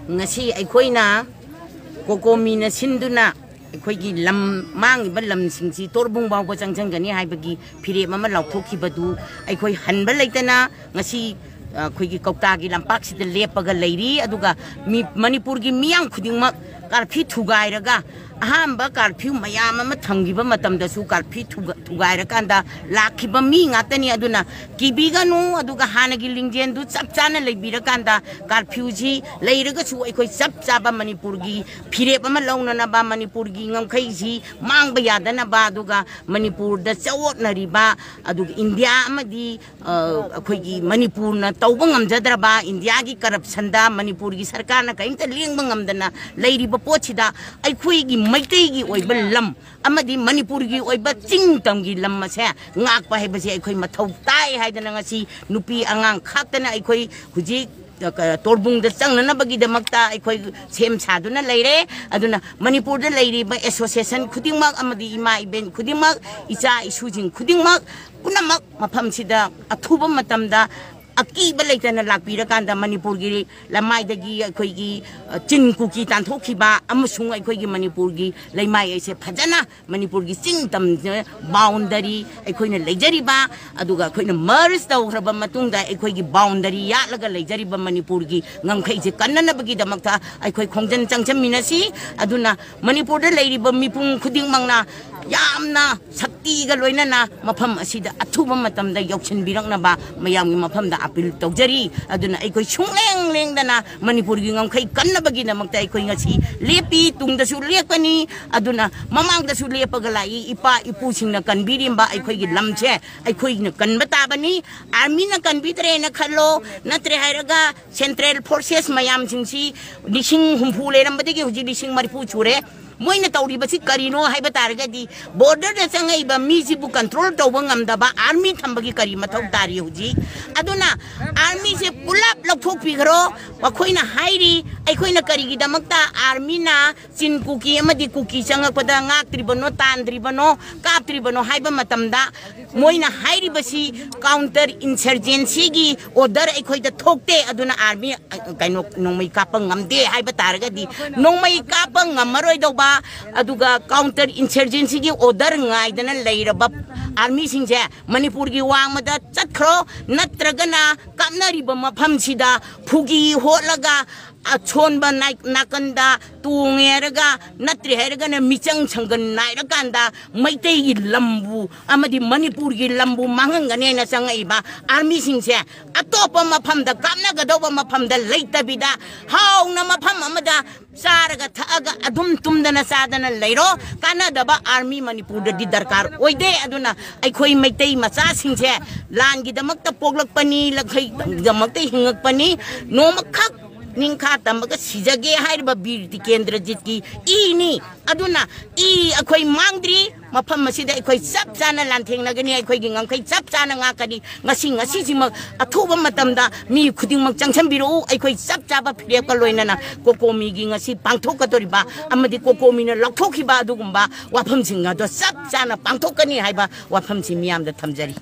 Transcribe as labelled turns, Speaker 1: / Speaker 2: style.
Speaker 1: ngasi aikoina kokomina sinduna aikoigi lam mangiba lam singsi torbung baw changchang gani haibagi phire mama lauthokibadu aikoi hanba leitana ngasi aikoigi kautagi lampak sida lepaga leiri aduga mi manipur gi miyang khudingma karfi thugairaga ahamba karfi mayam ama thamgiba matamdasu karfi thugairakanda lakhiba mi ngatani aduna kibiganu aduga hanagi lingjen du chapchana leibirakanda karfi ji leiraga su aikoi chapchaba manipur gi phire ama launana ba manipur gi ngamkhai ji mangba yadana ba aduga manipur da chawotnari ba aduga india amadi akoi gi manipur na tawba ngamjadra ba india gi corruption da manipur gi sarkar na kaimta lingba ngamdana leiriba pochida aikoi gi Maitei gi oiba lam amadi Manipur gi oiba chingtam gi lam mase ngakpa hebasi aikoi mathau tai haidana ngasi nupi angang khaktana aikoi huji torbung da changnana bagi damakta aikoi sem saduna leire aduna Manipur da leiri ba association khudingmak amadi ima event khudingmak icha isujing khudingmak punamak mafam sida athuba matamda akiba leitana lakpirikanda Manipur gi lamaidagi aikoigi chin kuki tanthokiba amasung aikoigi Manipur gi leimai aise phajana Manipur gi chingtam boundary aikoina leijariba aduga akoina merge tawraba matungda aikoigi boundary yatlaga leijariba Manipur gi ngamkhai je kannana bagi damakta aikoi khongjan changchaminasi aduna Manipur da leiriba mipung khuding mangna yamna sakti ga loinana mafam asida athuba matamda yokchin biraknaba mayamgi mafamda apil tawjari aduna aikoi sungleng lengdana Manipur gi ngamkhai kannabagi namakta aikoi ngasi lepi tungdasu lekpani aduna mamangdasu lepaga lai ipa ipu singna kanbirimba aikoi gi lamche aikoi na kanba tabani army na kanbidre na khallo natre hairaga central forces mayam singsi lising humpu lerambadegi huji lising maripu chure moina tawribasi karino haiba targadi border da changaiba misibu control tawba ngamdaba army thambagi kari mathau tari huji aduna army se pulap lokthok pigro wakoina hairi aikoina kari gi damakta army na chin kuki amadi kuki changakpada ngaktribano tandribano kaptribano haiba matamda moina hairi basi counter insurgency gi order aikoida thokte aduna army kaino nongmai kapang ngamde haiba targadi nongmai kapang ngamaroi doba aduga counter insurgency gi order ngaidana leiraba army singje Manipur gi wangmada chatkro natragana kapnariba mafam sida phugi holaga achonba nakanda tungeraga natri heragana michang changan nairaganda maitei gi lambu amadi Manipur gi lambu mangangane na changaiba army singse atopa mafamda kapnaga doba mafamda leitabida hauna mafam amada saraga thaga adum tumdana sadana leiro kanadaba army Manipur di darkar oide aduna aikoi maitei macha singse langi damakta poglakpani lakhai damakta hingakpani nomakhak Ningka tamaga sijage hairba birti kendra jitki ini aduna akhoi mangdri mafam masida akhoi chap chana lantheng nagani akhoi gi ngamkhai chap chana ngakani ngasi sima athuba matamda mi khuding mak changchambiro akhoi chap chaba phirep ka loinana kokomi gi ngasi pangthok ka toriba amadi kokomi na lakthokiba adugumba wafam singa do chap chana pangthokani haiba wafam si miyam da thamjari